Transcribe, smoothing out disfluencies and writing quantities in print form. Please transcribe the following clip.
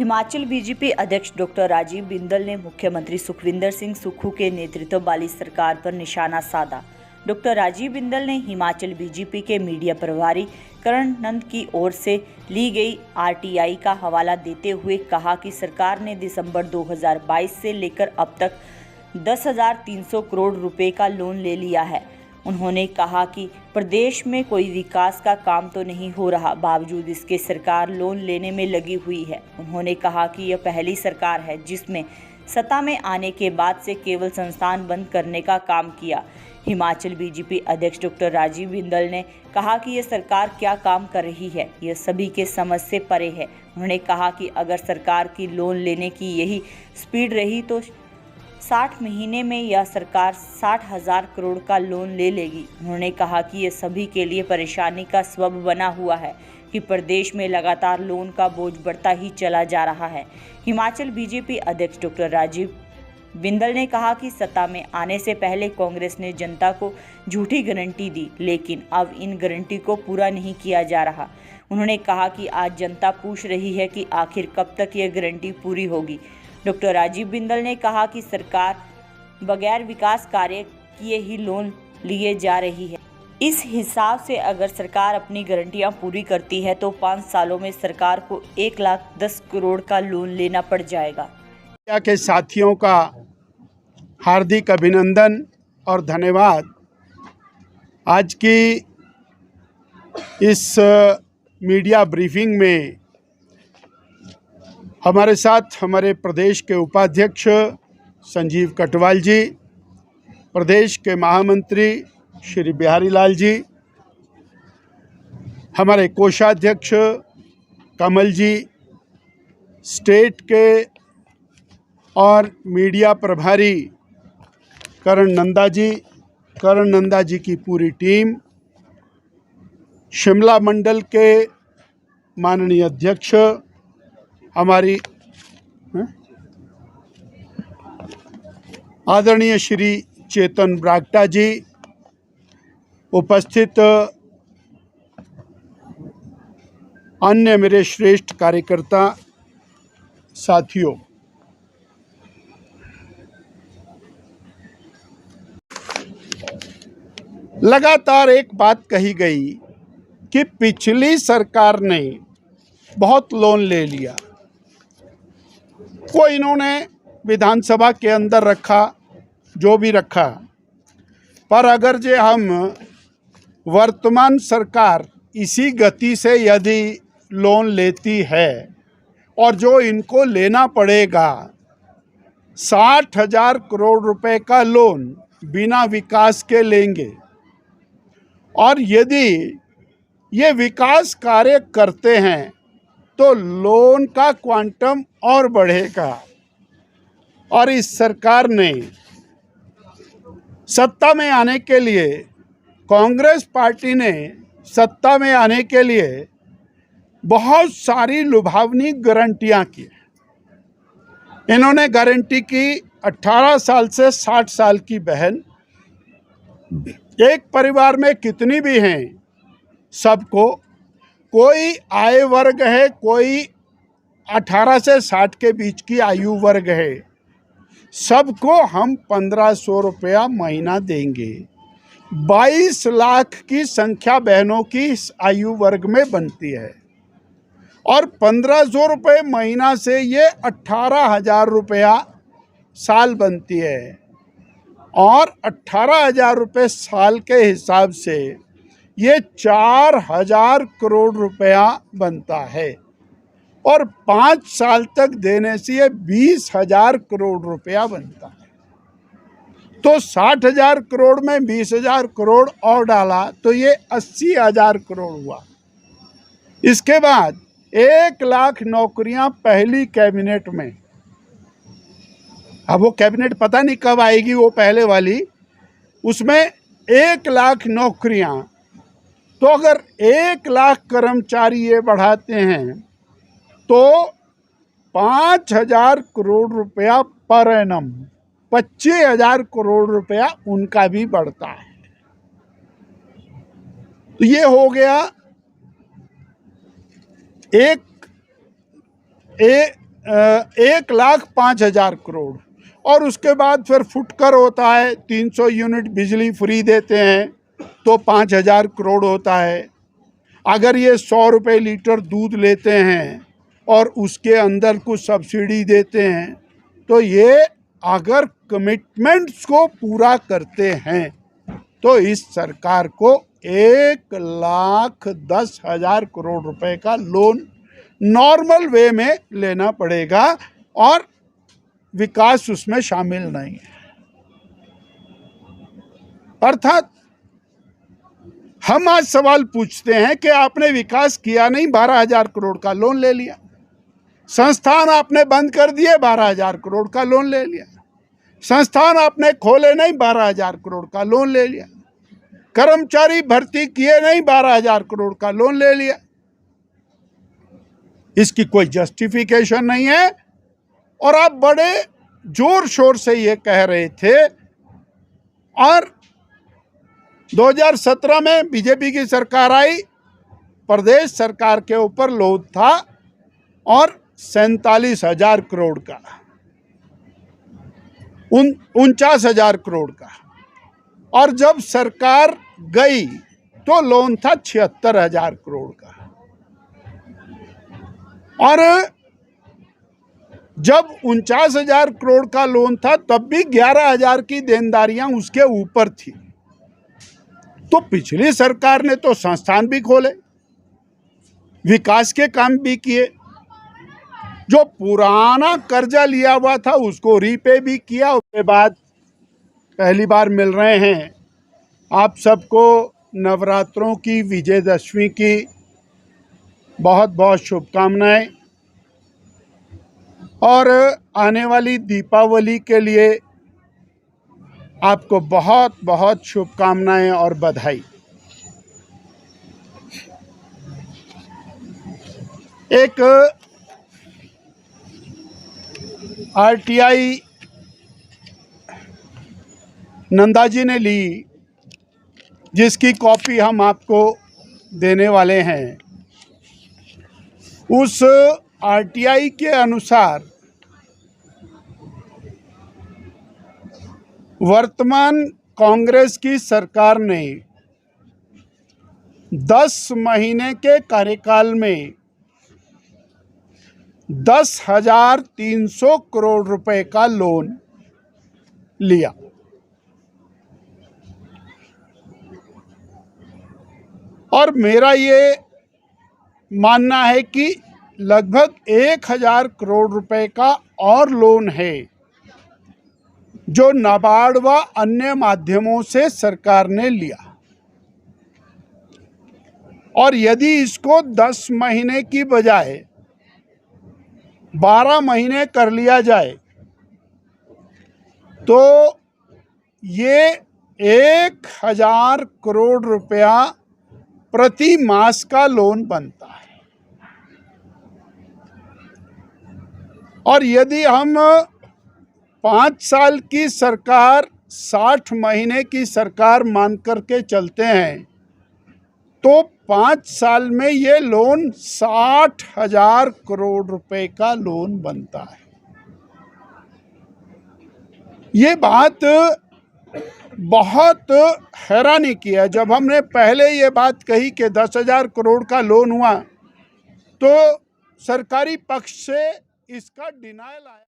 Himachal BJP अध्यक्ष doctor Rajiv Bindal ने मुख्यमंत्री सुखविंदर सिंह सुक्खू के नेतृत्व वाली सरकार पर निशाना साधा। डॉक्टर राजीव बिंदल ने हिमाचल बीजेपी के मीडिया प्रभारी करण नंद की ओर से ली गई आरटीआई का हवाला देते हुए कहा कि सरकार ने दिसंबर 2022 से लेकर अब तक 10,300 करोड़ रुपए का लोन ले लिया है। उन्होंने कहा कि प्रदेश में कोई विकास का काम तो नहीं हो रहा, बावजूद इसके सरकार लोन लेने में लगी हुई है। उन्होंने कहा कि यह पहली सरकार है जिसमें सत्ता में आने के बाद से केवल संस्थान बंद करने का काम किया। हिमाचल बीजेपी अध्यक्ष डॉक्टर राजीव बिंदल ने कहा कि यह सरकार क्या काम कर रही है, यह सभी के समझ से परे है। उन्होंने कहा कि अगर सरकार की लोन लेने की यही स्पीड रही तो 60 महीने में यह सरकार 60,000 करोड़ का लोन ले लेगी। उन्होंने कहा कि यह सभी के लिए परेशानी का सबब बना हुआ है कि प्रदेश में लगातार लोन का बोझ बढ़ता ही चला जा रहा है। हिमाचल बीजेपी अध्यक्ष डॉक्टर राजीव बिंदल ने कहा कि सत्ता में आने से पहले कांग्रेस ने जनता को झूठी गारंटी दी, लेकिन अब इन गारंटी को पूरा नहीं किया जा रहा। उन्होंने कहा कि आज जनता पूछ रही है कि आखिर कब तक यह गारंटी पूरी होगी। डॉक्टर राजीव बिंदल ने कहा कि सरकार बगैर विकास कार्य किए ही लोन लिए जा रही है। इस हिसाब से अगर सरकार अपनी गारंटियां पूरी करती है तो 5 सालों में सरकार को 1,10 करोड़ का लोन लेना पड़ जाएगा। के साथियों का हार्दिक अभिनंदन और धन्यवाद। आज की इस मीडिया ब्रीफिंग में हमारे साथ हमारे प्रदेश के उपाध्यक्ष संजीव कटवाल जी, प्रदेश के महामंत्री श्री बिहारी लाल जी, हमारे कोषाध्यक्ष कमल जी, स्टेट के और मीडिया प्रभारी करण नंदा जी की पूरी टीम, शिमला मंडल के माननीय अध्यक्ष हमारी आदरणीय श्री चेतन ब्रागटा जी, उपस्थित अन्य मेरे श्रेष्ठ कार्यकर्ता साथियों, लगातार एक बात कही गई कि पिछली सरकार ने बहुत लोन ले लिया। को इन्होंने विधानसभा के अंदर रखा, जो भी रखा, पर अगर जे हम वर्तमान सरकार इसी गति से यदि लोन लेती है और जो इनको लेना पड़ेगा 60,000 करोड़ रुपए का लोन बिना विकास के लेंगे, और यदि ये विकास कार्य करते हैं तो लोन का क्वांटम और बढ़ेगा। और इस सरकार ने सत्ता में आने के लिए, कांग्रेस पार्टी ने सत्ता में आने के लिए बहुत सारी लुभावनी गारंटियां की। इन्होंने गारंटी की 18 साल से 60 साल की बहन, एक परिवार में कितनी भी हैं सबको, कोई आय वर्ग है, कोई 18 से 60 के बीच की आयु वर्ग है, सबको हम 1,500 रुपया महीना देंगे। 22 लाख की संख्या बहनों की इस आयु वर्ग में बनती है और 1,500 रुपये महीना से ये 18,000 रुपया साल बनती है, और 18,000 रुपये साल के हिसाब से ये 4,000 करोड़ रुपया बनता है, और 5 साल तक देने से ये 20,000 करोड़ रुपया बनता है। तो 60,000 करोड़ में 20,000 करोड़ और डाला तो ये 80,000 करोड़ हुआ। इसके बाद 1 लाख नौकरियां पहली कैबिनेट में, अब वो कैबिनेट पता नहीं कब आएगी, वो पहले वाली, उसमें 1 लाख नौकरियां। तो अगर 1 लाख कर्मचारी ये बढ़ाते हैं तो 5,000 करोड़ रुपया पर एनम, 25,000 करोड़ रुपया उनका भी बढ़ता है। तो ये हो गया 1,05,000 करोड़, और उसके बाद फिर फुटकर होता है, 300 यूनिट बिजली फ्री देते हैं तो 5,000 करोड़ होता है। अगर ये 100 रुपये लीटर दूध लेते हैं और उसके अंदर कुछ सब्सिडी देते हैं, तो ये अगर कमिटमेंट्स को पूरा करते हैं तो इस सरकार को 1,10,000 करोड़ रुपए का लोन नॉर्मल वे में लेना पड़ेगा, और विकास उसमें शामिल नहीं है। अर्थात हम आज सवाल पूछते हैं कि आपने विकास किया नहीं, 12,000 करोड़ का लोन ले लिया। संस्थान आपने बंद कर दिए, 12,000 करोड़ का लोन ले लिया। संस्थान आपने खोले नहीं, 12,000 करोड़ का लोन ले लिया। कर्मचारी भर्ती किए नहीं, 12,000 करोड़ का लोन ले लिया। इसकी कोई जस्टिफिकेशन नहीं है, और आप बड़े जोर शोर से ये कह रहे थे। और 2017 में बीजेपी की सरकार आई, प्रदेश सरकार के ऊपर लोड था और 47,000 करोड़ का, 49,000 करोड़ का, और जब सरकार गई तो लोन था 76,000 करोड़ का। और जब 49,000 करोड़ का लोन था तब भी 11,000 की देनदारियां उसके ऊपर थी। तो पिछली सरकार ने तो संस्थान भी खोले, विकास के काम भी किए, जो पुराना कर्जा लिया हुआ था उसको रीपे भी किया। उसके बाद पहली बार मिल रहे हैं आप सबको नवरात्रों की, विजयदशमी की बहुत बहुत शुभकामनाएं, और आने वाली दीपावली के लिए आपको बहुत बहुत शुभकामनाएं और बधाई। एक आरटीआई नंदा जी ने ली, जिसकी कॉपी हम आपको देने वाले हैं। उस आरटीआई के अनुसार वर्तमान कांग्रेस की सरकार ने 10 महीने के कार्यकाल में 10,300 करोड़ रुपए का लोन लिया। और मेरा ये मानना है कि लगभग 1,000 करोड़ रुपए का और लोन है जो नाबार्ड व अन्य माध्यमों से सरकार ने लिया। और यदि इसको 10 महीने की बजाय 12 महीने कर लिया जाए तो ये 1,000 करोड़ रुपया प्रति मास का लोन बनता है। और यदि हम 5 साल की सरकार 60 महीने की सरकार मान करके चलते हैं तो 5 साल में ये लोन 60,000 करोड़ रुपए का लोन बनता है। ये बात बहुत हैरानी की है। जब हमने पहले ये बात कही कि 10,000 करोड़ का लोन हुआ तो सरकारी पक्ष से इसका डिनायल आया।